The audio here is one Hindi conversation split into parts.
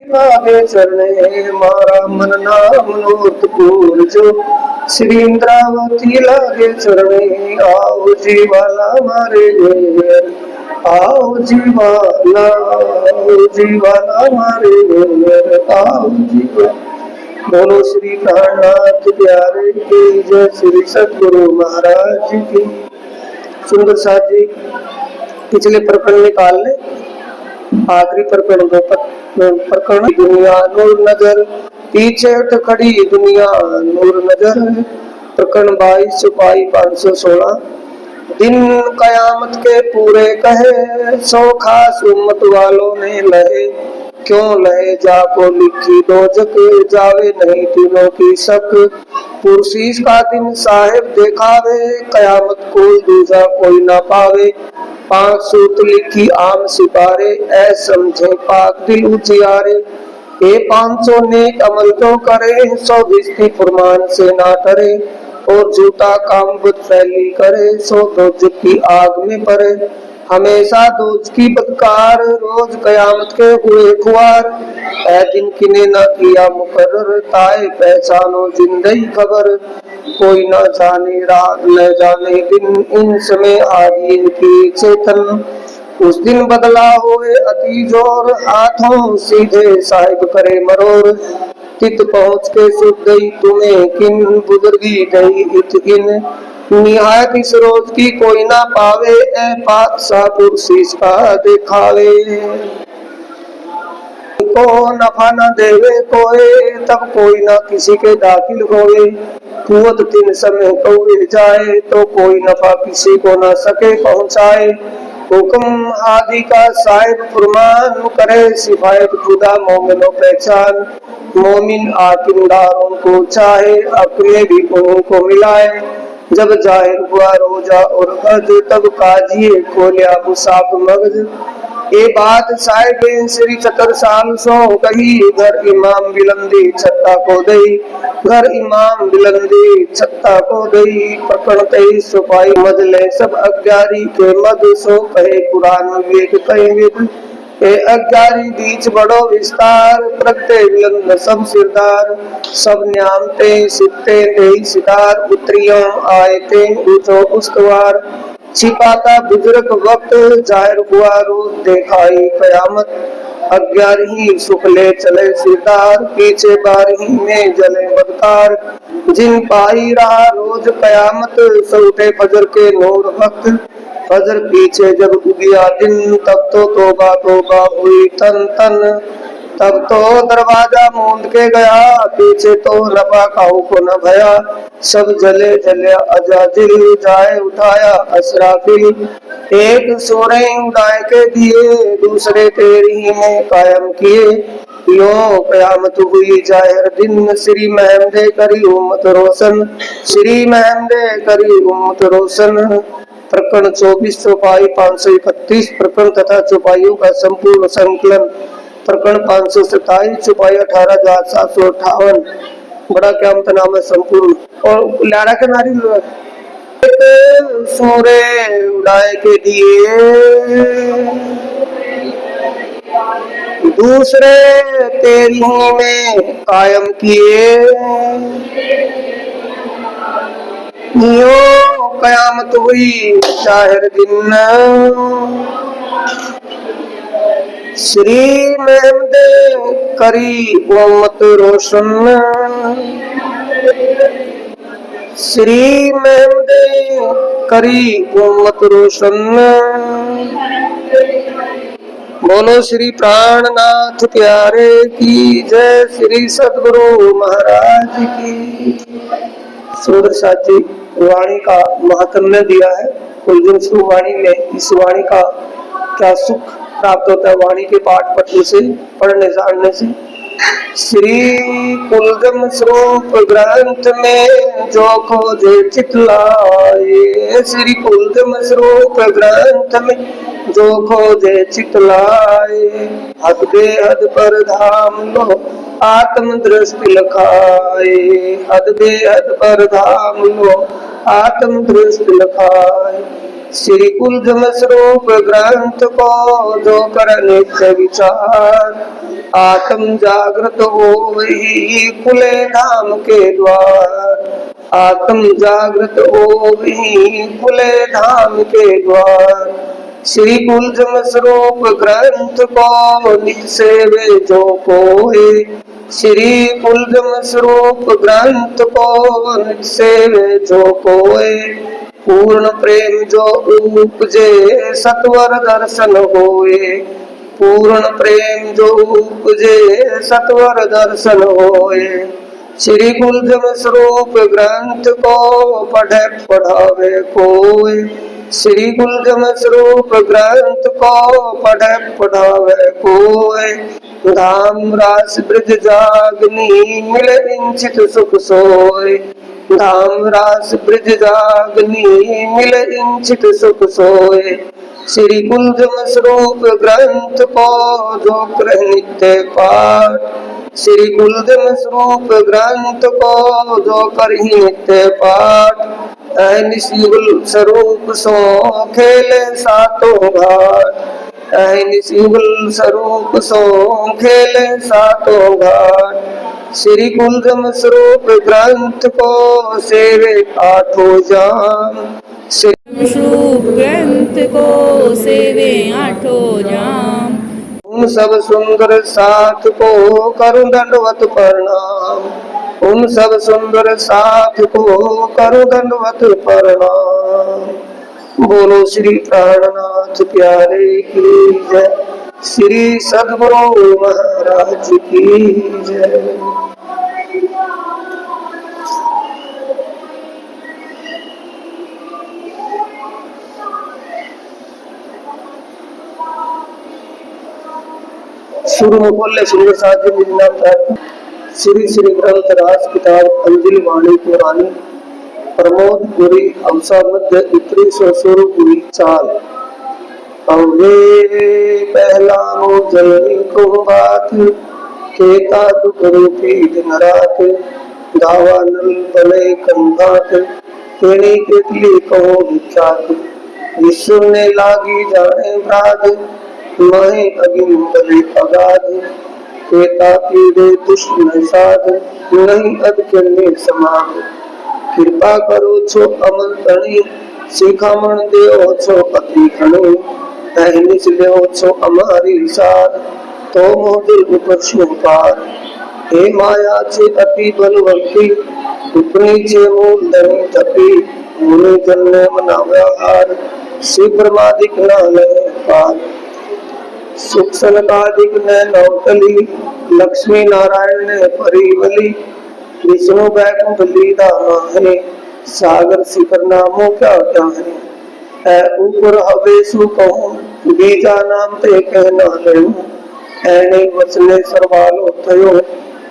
लागे चरणे मारा मन नाम नोत पूरजो। श्री इंद्रावती लागे चरणे आओ जीवाला मारे घेर। आओ जीवाला मारे घेर। आओ जीवा। बोलो श्री प्राणनाथ प्यारे की जय। श्री सद्गुरु महाराज की। सुंदर साथ जी पिछले प्रकरण निकाल ले। आखिरी प्रकरण प्रकरण दुनिया नूर नजर पीछे उठ खड़ी दुनिया नूर नजर। प्रकरण 22 सिपाही 516। दिन कयामत के पूरे कहे सो खास उम्मत वालों ने लहे। क्यों लहे जाको लिखी दोजक जावे नहीं तीनों की शक। पुरसीस का दिन साहेब देखावे कयामत को दूजा कोई ना पावे। 5 सूत लिखी आम सिपारे ऐ समझे पाक दिल उजियारे। ये 500 नेक अमल तो करे 100 भिस्ती फुरमान से ना करे। और झूठा काम बुत फैली करे 100 दोजक की आग में पड़े। हमेशा दोज की बदकार रोज कयामत के हुए खुआर। ऐ दिन किने न किया मुकर्रर ताए पहचानो जिंदगी खबर। कोई न जाने रात न जाने दिन इन समय आगी इनकी चेतन। उस दिन बदला होए अति जोर हाथों सीधे साहिब करे मरोर। तित पहुँच के सुख गई तुम्हें किन बुजुर्गी गई इत इन। निहायत इस रोज की कोई ना पावे ए पातशाह पुरसीस का देखावे। को नफा न देवे कोई तब कोई ना किसी के दाखिल होवे। कुवत 3 समय कौवे जाए तो कोई नफा किसी को न सके पहुँचाए। हुक्म आदि का साहिब फुरमान करे सिफायत खुदा मोमिनो पहचान। मोमिन आकिमदारों को चाहे अपने भी उनको मिलाए। जब जाहिर हुआ रोजा और हज तब काजिए खोलिया मुसाफ मगज। ये बात साहिब श्री 74 साल सो कही घर इमाम बिलंदी छत्ता को दई। घर इमाम बिलंदी छत्ता को दई। प्रकरण 23 सिपाही मजले सब अज्ञारी के मद सो कहे कुरान वेद कहे वेद। ए अज्ञारी बीच बड़ो विस्तार प्रगटे विलंद सब सिरदार। सब न्यामते सिद्धे दे सितार उतरियों आए थे ऊंचो उस्तवार। छिपाता बुजुर्ग वक्त जाहिर हुआ रोज देखाई कयामत। अज्ञानी सुख ले चले सिरदार पीछे बारही में जले बदकार। जिन पाई रहा रोज कयामत सऊठे फजर के नूर वक्त। फजर पीछे जब उगिया दिन तब तो तौबा तौबा हुई तन तन। तब तो दरवाजा मूंद के गया पीछे तो नफा काऊ को न भया। सब जले जले अजाजिल जाए उठाया असराफिल। एक सोरे उड़ाए के दिए दूसरे तेरी में कायम किए। यो कयामत हुई जाहिर दिन श्री महमदे करी उम्मत रोशन। श्री महमदे करी उम्मत रोशन। प्रकरण 24 चौपाई 531 प्रकरण तथा चौपाइयों का संपूर्ण संकलन। प्रकरण 527 चौपाई 18,758। बड़ा क्या नाम है संपूर्ण। और लाड़ा के नारी सोरे उड़ाए के दिए दूसरे तेरी में कायम किए। यो कयामत हुई जाहिर दिन श्री महमदे करी उम्मत रोशन। श्री महमदे करी उम्मत रोशन। बोलो श्री प्राणनाथ प्यारे की जय। श्री सद्गुरु महाराज की। सुंदर साथी वाणी का महात्म्य दिया है। कुलजन वाणी में इस वाणी का क्या सुख प्राप्त होता है वाणी के पाठ पढ़ने से पढ़ने जानने से। श्री कुलजम स्वरूप ग्रंथ में जो खोजे चितलाए। श्री कुलजम स्वरूप ग्रंथ में जो खोजे चितलाए। हद बेहद पर धाम लो आत्म दृष्टि लखाए। हद बेहद पर धाम लो आत्म दृष्टि लखाए। श्री कुलधम स्वरूप ग्रंथ को जो कर नित्य विचार, आत्म जागृत हो वही खुले धाम के द्वार, आत्म जागृत हो वही खुले धाम के द्वार। श्री कुलधम स्वरूप ग्रंथ को निज सेवे जो कोई, श्री कुलधम स्वरूप ग्रंथ को निज सेवे जो कोई, पूर्ण प्रेम जो उपजे सत्वर दर्शन होए, पूर्ण प्रेम जो उपजे सत्वर दर्शन होए। श्री कुलधम स्वरूप ग्रंथ को पढ़े पढ़ावे कोई, श्री कुलधम स्वरूप ग्रंथ को पढ़े पढ़ावे कोई, धाम रास ब्रज जागनी मिले इंचित सुख सोए, धाम रास ब्रज जागनी मिले इंचित सुख सोए। श्री कुलधम स्वरूप ग्रंथ को जो कर नित्य पाठ, श्री कुलधम स्वरूप ग्रंथ को जो कर नित्य पाठ, निशिगुल स्वरूप सो खेले सातों घाट, निशिगुल स्वरूप सो खेले सातों घाट। श्री कुलधम स्वरूप ग्रंथ को सेवे आठों जाम, स्वरूप ग्रंथ को सेवे आठों जाम। उन सब सुंदर साथ को करूं दंडवत प्रणाम, उन सब सुंदर साथ को करूं दंडवत प्रणाम। बोलो श्री प्राणनाथ प्यारे की जय, श्री सद्गुरु महाराज की जय। शुरू में बोले सुंदर साथ जी मेरे नाम था श्री श्री ग्रंथ रास किताब अंजलि वाणी पुरानी प्रमोद पुरी अवसा मध्य इतनी स्वरूप हुई चाल। अवे पहला जय को बात केता दुख रूपी दिन रात, दावा नल बले कंधात केनी केतली कहो विख्यात, विश्व ने लागी जाने ब्राद माहे अगिन बले अगाध, केता पीड़े दुष्ट साध नहीं अद करने समाध। कृपा करो छो अमल तणी शिखामण देओ छो अति घणी, अहिनिस लेओ छो अमारी सार तो मोदिल उपस्यो पार। हे माया छे अति बलवंती उपनी छे मूल धनी तपी, मुनि जन ने मनाव्या हार शिव ब्रह्मादिक ना ले पार। सुख सनकादिक ने नौतली लक्ष्मी नारायण ने परिवली, विष्णु बैकुंठ लीला माहे सागर शिखर नामो क्या क्या है। ऊपर हवेशु कहूँ बीजा नाम ते कहना लेऊं, ऐने वचने सर्वालो थयो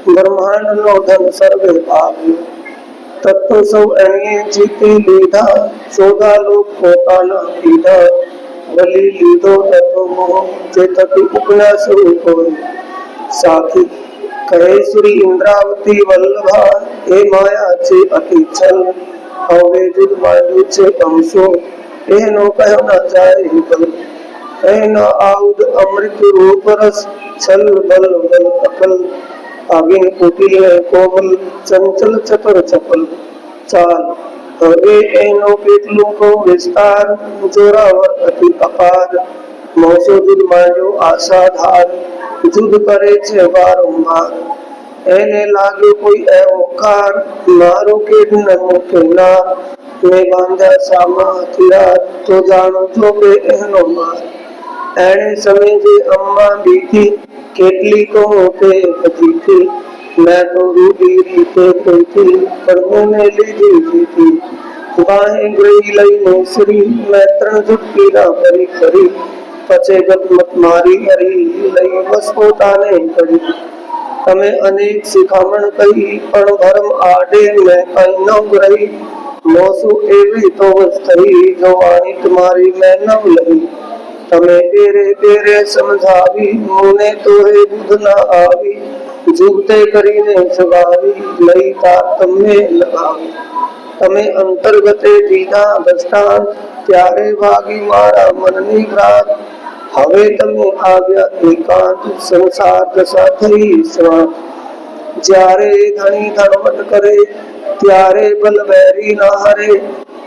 ब्रह्मांड नो धन सर्वे पाव्यो। तत्व सब ऐने जीती लीधा 14 लोक पोताना पीधा, बलि लीधो तत्व मोह चेतति उपना स्वरूप होय। साखी कहे श्री इंद्रावती वल्लभा हे माया छे अति छल, हवे जुग मांडू छे अंशो एनो कहो न जाए बल। एनो आउद अमृत रूप रस छल बल बल अकल, अगिन कुटिल कोमल चंचल चतुर चपल चाल। हवे एनो केतलू को विस्तार जोरावर अति अपार, मोसो जुग मांडो आसाधार जुग करे छे वारंवार। एने लागे कोई एवोकार मारो के न मुके नार, मैं बांधा सामा हथियार तो जानो जो के एनो मार। एने समय जे अम्मा बीती केतली को के पति थी, मैं तो रूबी रीते कोई थी पर मैंने लीधी थी। बाहें गई लई नेसरी मैं तरण जुट पीला करी करी, पचे गत मत मारी हरी लई बस पोताने करी। तमे अनेक शिखामण कही पण भरम आडे मैं कई न रही, मोसु एवी तो वस्तई जो वाणी तुम्हारी मैं न लही। तमे तेरे तेरे समझावी मुने तोहे बुध न आवी, जुगते करी ने सवारी लई तार तमे लगावी। तमे अंतर्गते दीना दृष्टांत त्यारे भागी मारा मननी भ्रात हवे तमे आज्ञा एकांत संसार दशा थई स्वात जारे धनी धनवट करे त्यारे बल बैरी ना हरे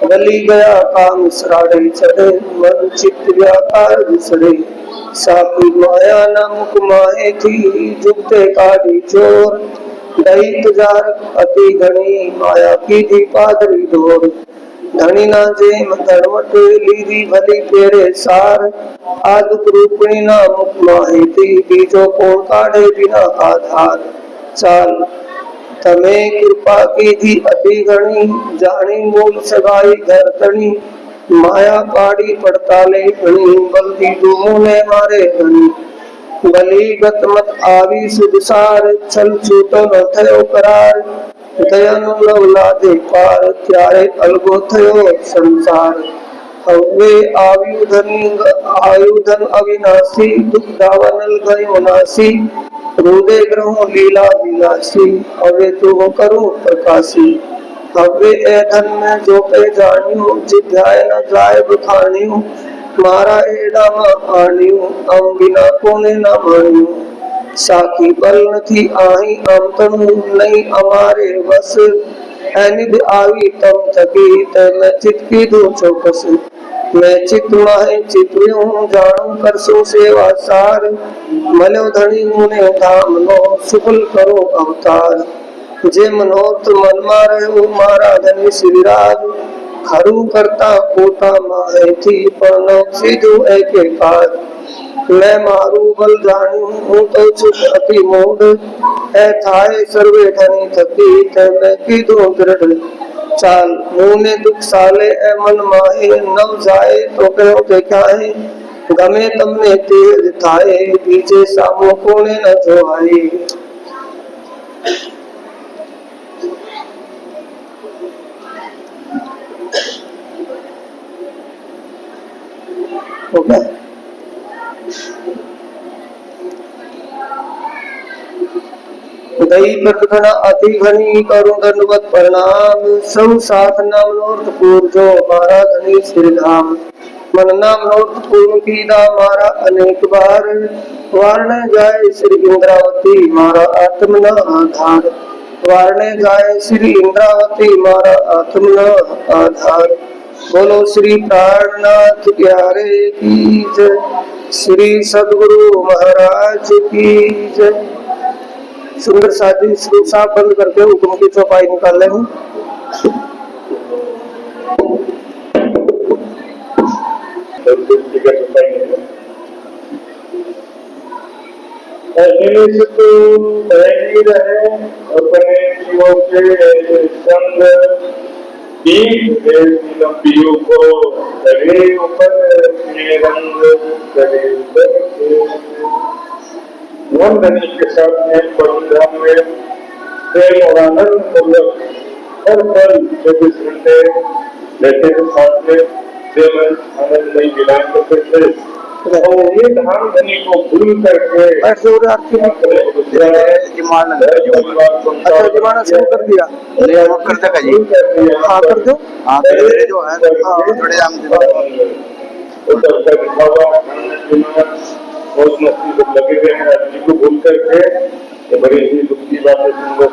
बलि गया काम सराड़े चढ़े मन चित्त व्यापार विसरे साकी माया न मुख माहे थी जुगते काढ़ी चोर दैत जारक अति घनी माया की दी पादरी डोर धनी ना जेम धनवट लीधी भली पेरे सार आदुक रूपणी ना मुख माहे थी बीजो को काढ़े बिना आधार चाल तमे कृपा की थी अति गणी जानी मूल सगाई घर तणी माया काड़ी पड़ताले गणी बल्दी दूमों ने मारे गणी बली गत मत आवी सुदसार छल छूतो न थयो करार दयानु लवला दे पार त्यारे अलगो थयो संसार हवे आयुधन अविनाशी दुख दावनल गयो नासी रूदे ग्रहों लीला विलासी हवे तू करूं प्रकाशी हवे ए धन में जो पे जानियो जिध्याय न जाय बखानियो मारा एडा आनियो अम बिना कोने न मानियो साखी बल नथी आही अम तनु नहीं हमारे बस एनिद आवी तम थकी ते मैं चित की दो चौकस मैं चित माहे चित्रियों जानू करसो सेवा सार मलो धनी मुने धाम नो सुफल करो अवतार जे मनोरथ मन मारे हो मारा धनी श्रीराज खरु करता कोटा माहे थी पर नो सीधु एके काज मैं मारू बल जानू हूँ तो चुप अति मोड ए थाए सर्वे धनी थकी ते मैं की दो दृढ़ चाल मुने दुख साले ए मन माहे नव जाए तो कहो देखाए गमे तमने तेज थाए बीजे सामो कोने न जोहाए हो गया। दई प्रकटना अति घनी करुण दंडवत प्रणाम सब साथ नाम नोर्थ पूर्जो मारा धनी श्री धाम मन नाम नोर्थ पूर्ण कीदा मारा अनेक बार वारणे जाए श्री इंद्रावती मारा आत्म न आधार वारणे जाए श्री इंद्रावती मारा आत्म न आधार बोलो श्री प्राणनाथ प्यारे की जय श्री सद्गुरु महाराज की जय। सुंदर साथी श्री साहब बंद करके हुक्म की चौपाई निकाल लेंगे। अपने जीवों के संग पियो को करे ऊपर रंग करे मन धनी के साथ में परम में प्रेम और आनंद पूर्वक हर पल 24 घंटे रहते थे साथ में प्रेम आनंद में मिलान करते थे और ये धाम धनी को भूल करके जमाना शुरू कर दिया कर दे जी हाँ कर दो हाँ जो है थोड़े बहुत मस्ती लोग लगे हुए हैं आदमी को भूल करके ये बड़ी ही दुख की बात है सुंदर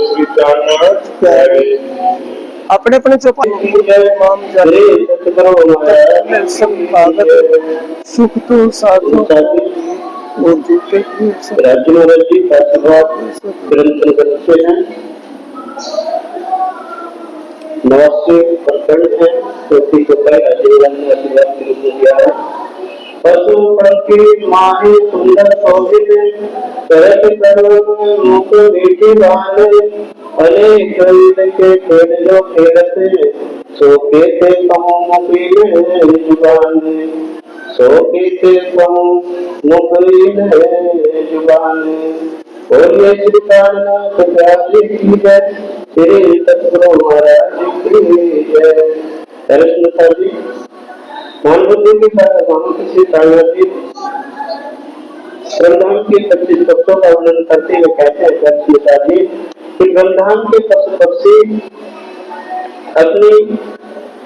श्री अपने अपने चौपाई सुख तो साधु नवासी प्रखंड है चौथी चौपाई आशीर्वाद ने आशीर्वाद के रूप में दिया है पशु पंखी माही सुंदर शोभित करत करो मुख मीठी बाले अनेक के खेल जो खेलते सो के कहूँ मुखीन जुबान सो के कहूँ मुखीन जुबान बोलिए श्री प्राणनाथ प्यारे की जय श्री सतगुरु महाराज की जय। कृष्ण जी मानवता के साथ हम किसी प्राणनाथ जी ब्रह्मधाम के 25 पक्षों का वर्णन करते हुए कहते हैं कृष्ण जी कि ब्रह्मधाम के पशु पक्षी अपनी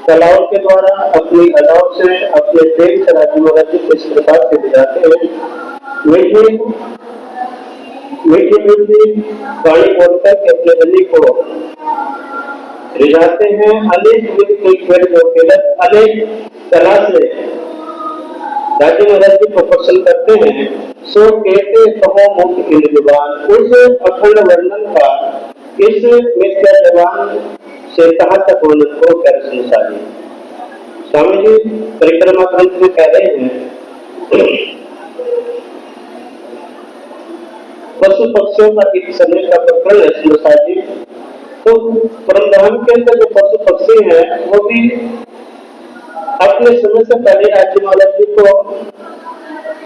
कलाओं के द्वारा अपनी अदाओं से अपने प्रेम से राजी महाराज जी को इस प्रकार से बुझाते हैं। मीठी मीठी मीठी वाणी बोलकर के अपने बलि को रिझाते हैं। अनेक विधि के खेल जो खेलत अनेक कला से राजी महाराज जी को प्रसन्न करते हैं। सो कहते कहो मुख इन जुबान, उस अखंड वर्णन का इस मित्र जवान से कहाँ तक वर्णन को कर संसारी। स्वामी जी परिक्रमा ग्रंथ में कह रहे हैं पशु पक्षियों का एक समय का प्रकरण है संसार जी। तो परमधाम के अंदर जो पशु पक्षी हैं वो भी अपने समय से पहले राज्य महाराज जी को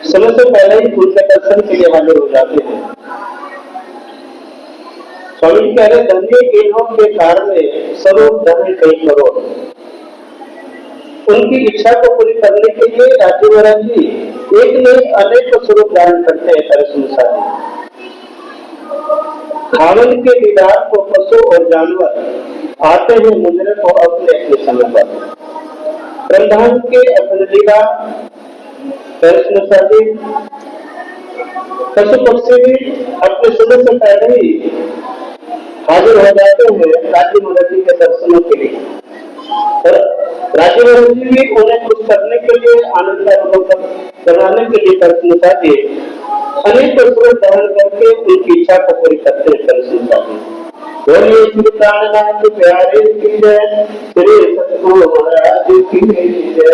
समय से पहले ही उनके दर्शन के लिए हाजिर हो जाते हैं। स्वामी जी कह रहे धन्य इन्हों के कारण स्वरूप धन कई करो। उनकी इच्छा को पूरी करने के लिए राज्य महाराज जी एक नहीं अनेक स्वरूप धारण करते हैं सारे संसार में। खावन के दीदार को पशु और जानवर आते हैं मुंजरे को अपने अपने समय पर। प्रधान के अपने दीदार पशु पक्षी भी अपने समय से पहले ही हाजिर हो जाते हैं राज्य महाराज जी के दर्शनों के लिए। और राज्य महाराज जी भी उन्हें कुछ करने के लिए आनंद का अनुभव कराने के लिए दर्शन चाहिए अनेक स्वरूप धारण करके उनकी इच्छा को पूरी करते हैं दर्शन चाहिए। बोलिए श्री प्राणनाथ प्यारे की जय, श्री सतगुरु महाराज की जय।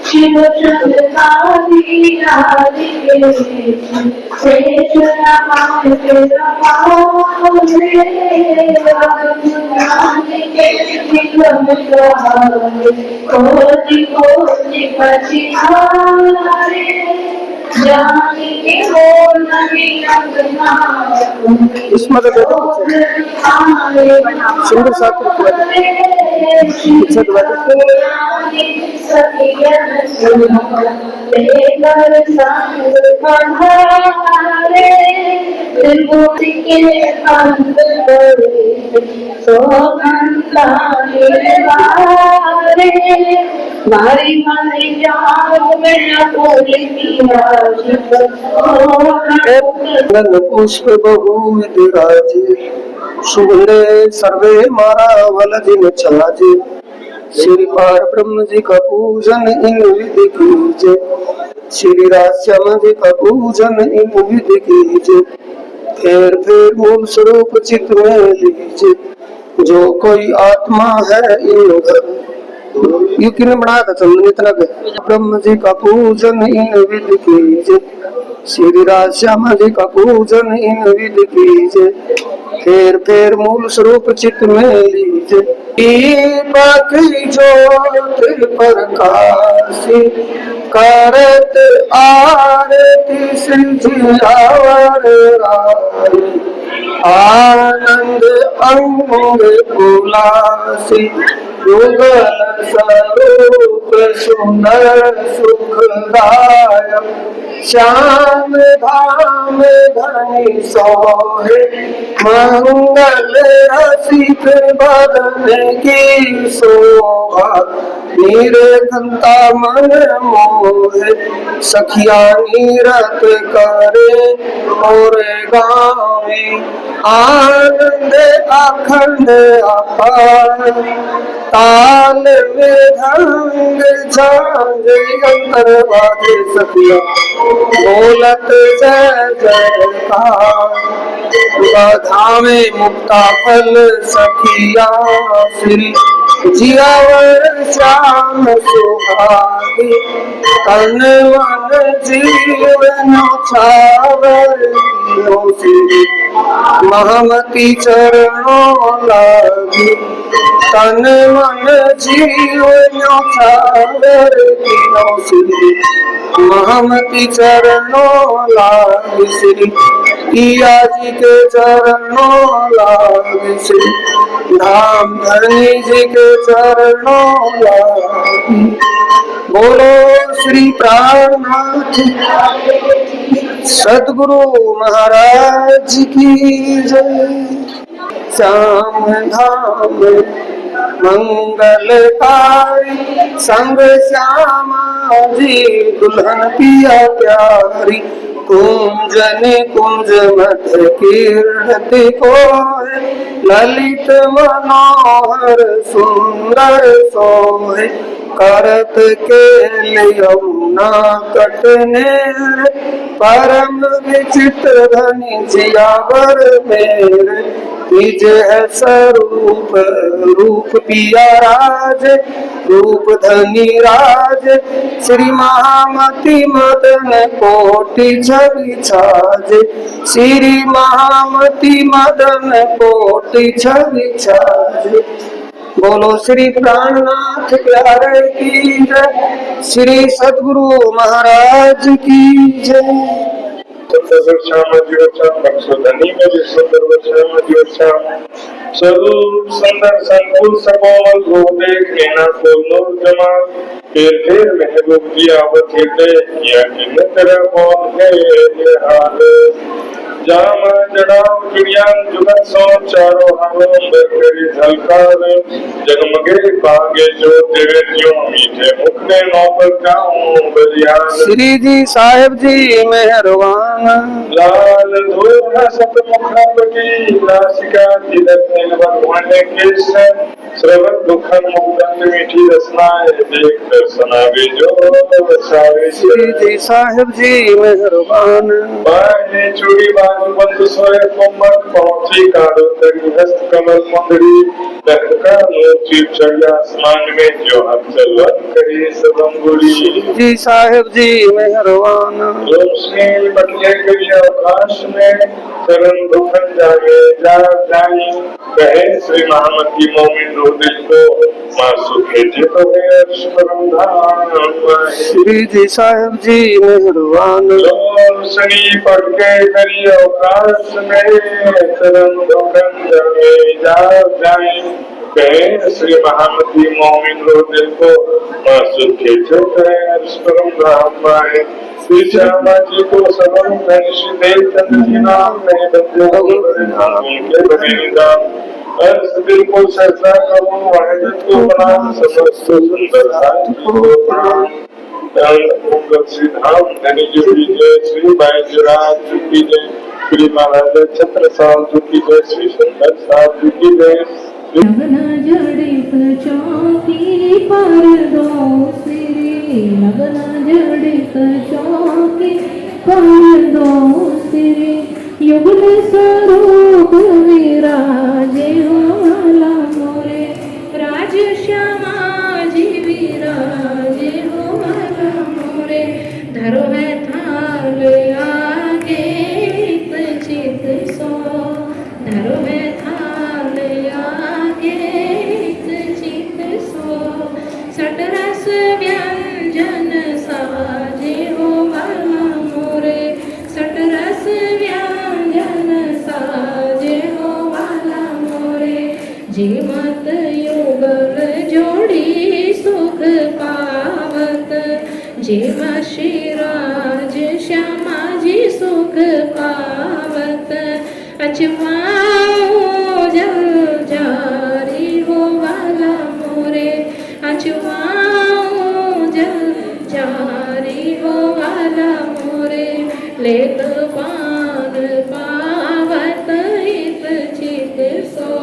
शिव चंद्रकारी राधिके शेष रामाय कोटि कोटि पतिहारे जाने हो नहीं अंगना इसमें सुंदर साथ मारी मारी जाओ मेरा पुष्प बहुविध राजे सुगंधे सर्वे मारा वलजिन छाजे। श्री पार ब्रह्म जी का पूजन इन विधि कीजे, श्री राश्याम जी का पूजन इन विधि कीजे। फिर मूल स्वरूप चित्त में लीजिए, जो कोई आत्मा है इन ये किने बनाया था चंदन इतना के। ब्रह्म जी का पूजन इन विधि कीजे, श्री राश्याम जी का पूजन इन विधि कीजे। फिर मूल स्वरूप चित्त में लीजिए। दीपक ज्योत प्रकाशी करत आरती श्री जियावर राय। आनंद अंग उल्लासी युगल स्वरूप सुंदर सुखदायक। श्याम धाम धनी सोहे मंगल रसिक बदन की शोभा। नीरघंता मन मोहे सखिया नीरत करे और गावे। आनंद अखंड अपार ताल में धंग झांझ अंतर बाजे सखिया बोलत जय जयकार। बाधा में मुक्ता फल सखिया श्री जियावर श्याम सुहागी। तन मन जीवन छावर श्री महामती चरणों लागी। तन मन जीवन छावर श्री महामती चरणों लागी। श्री पिया जी के चरणों लागी। श्री धाम धनी जी के चरणों लागी। बोलो श्री प्राणनाथ सद्गुरु महाराज की जय। श्याम धाम मंगलकारी संग श्यामा जी दुल्हन पिया प्यारी कुंजन कुंज मध्य कीर्ति को ललित मनोहर सुंदर सोहे करत के यमुना कटने परम विचित्र धनी जियावर मेरे निज है स्वरूप रूप पिया राज रूप धनी राज श्री महामती मदन कोटि छवि छाज श्री महामती मदन कोटि छवि छाज। बोलो श्री प्राणनाथ प्यारे की जय श्री सद्गुरु महाराज की जय। स्वरूप सुंदर संकुल सकोमल रूप देखने न फूलों जमा फिर महबूब दिया बचेते किया कि न तेरा कौन है ये हाल जाम जड़ाव चिड़ियां जुगत सो चारों हालों बकरी झलकार जगमगे पागे जो तेरे क्यों मीठे मुख ने नौकर जाऊं बलियान। श्री जी साहेब जी मेहरबान लाल धूल सत मुखपति नासिका तिलक नीलवन केश श्रवण दुखन मुक्तंत मीठी रसनाए देख दर्शनावे जो बसावे। श्री जी साहेब जी मेहरबान बाहे चूड़ी बाजू बंद सोए कोमल पहुंची कारो तरी हस्त कमल मुंदरी लहका ऊंची चढ़ी आसमान में जो हम चलवन करे सबंगुड़ी। जी साहेब जी मेहरबान रोशनी बटले करी आकाश में चरण दुखन जागे जा जाई कहे श्री महामती मोमिन रो दिल को मासु भेजे तो है अर्श परम धाम। श्री जी साहेब जी मेहरबान रोशनी पटके करी आकाश में चरण दुखन जागे जा जाई कहे श्री महामती मोमिन रो दिल को मासु भेजे तो है अर्श परम धाम। श्री श्यामा जी को सबम धनुष दे चंद्र जी नाम में बंदे के बने दाम अर्श दिल को सरसा करो वाहिद को प्रणाम समस्त सुंदर साथी को प्रणाम। श्री धाम धनी जी की जय श्री बाईजराज जी की जय श्री महाराज छत्र साहब जी की जय श्री सुंदर साहब जी की जय। लगना जड़ित चौकी पर दो सिरे लगना जड़ित चौकी पर दो सिरे युगल स्वरूप विराजे वाला मोरे राज श्यामा जी विराजे वाला मोरे धरो है थाल आगे चित सो धरो है थाल आगे चित सो सटरस व्यंजन साजे हो वाला मोरे सटरस व्यंजन साजे हो वाला मोरे जी मत युगल जोड़ी सुख पावत जीव श्रीराज श्यामा जी सुख पावत अचवाओ जल जारी हो वाला मोरे अचवाओ जल जारी हो वाला मोरे लेत पान पावत हित चित सो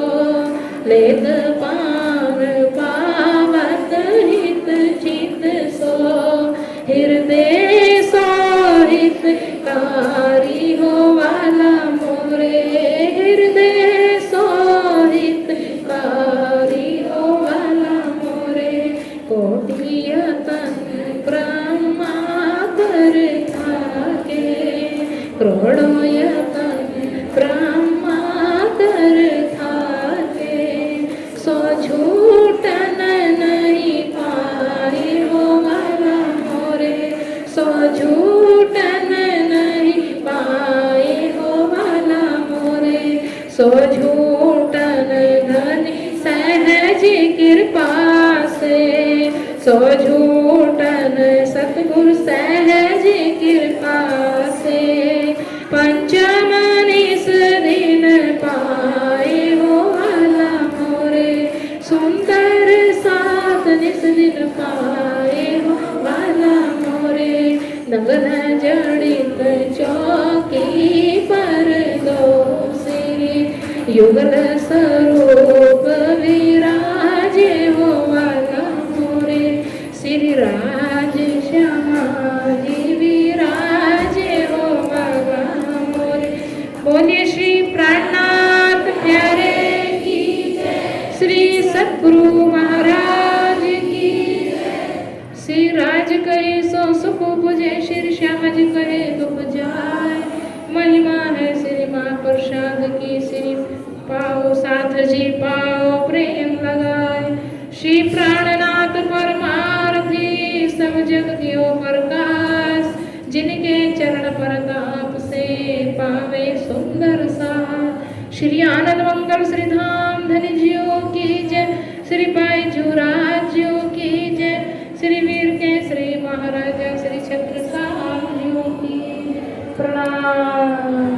लेत पान पावत हित चित सो हृदय सो हितकारी हो वाला मोरे हृदय सो हितकारी हो वाला मोरे कोटियतन ब्रह्मा कर थाके करोड़ों यतन ब्रह्मा कर थाके सो झूठन नहीं पाए हो वाला मोरे सो झूठन नहीं पाए हो वाला मोरे सो झूठन धन सहज कृपा से सो झूठन सतगुरु सहज कृपा से पंचम निस दिन पाए हो पाए हो वाला मोरे नगन जड़ित चौकी पर दो सिरी युगल स्वरूप विराजे हो वाला मोरे श्री राज श्यामाजी विराजे हो वाला मोरे बोलिए श्री प्राणनाथ प्यारे की जय श्री सद्गुरु महाराज की श्री राज करे सो सुख बुझे श्री श्याम जी करे दुख जाए महिमा है श्री माँ प्रसाद की श्री पाओ साथ जी पाओ प्रेम लगाए श्री प्राणनाथ परमार्थी सब जग दियो प्रकाश जिनके चरण प्रताप से पावे सुंदर सा श्री आनंद मंगल श्री धाम धनी जियो की जय श्री बाईजू राज्यों की जय श्री वीर के श्री महाराजा श्री छत्रसाल जियो की प्रणाम।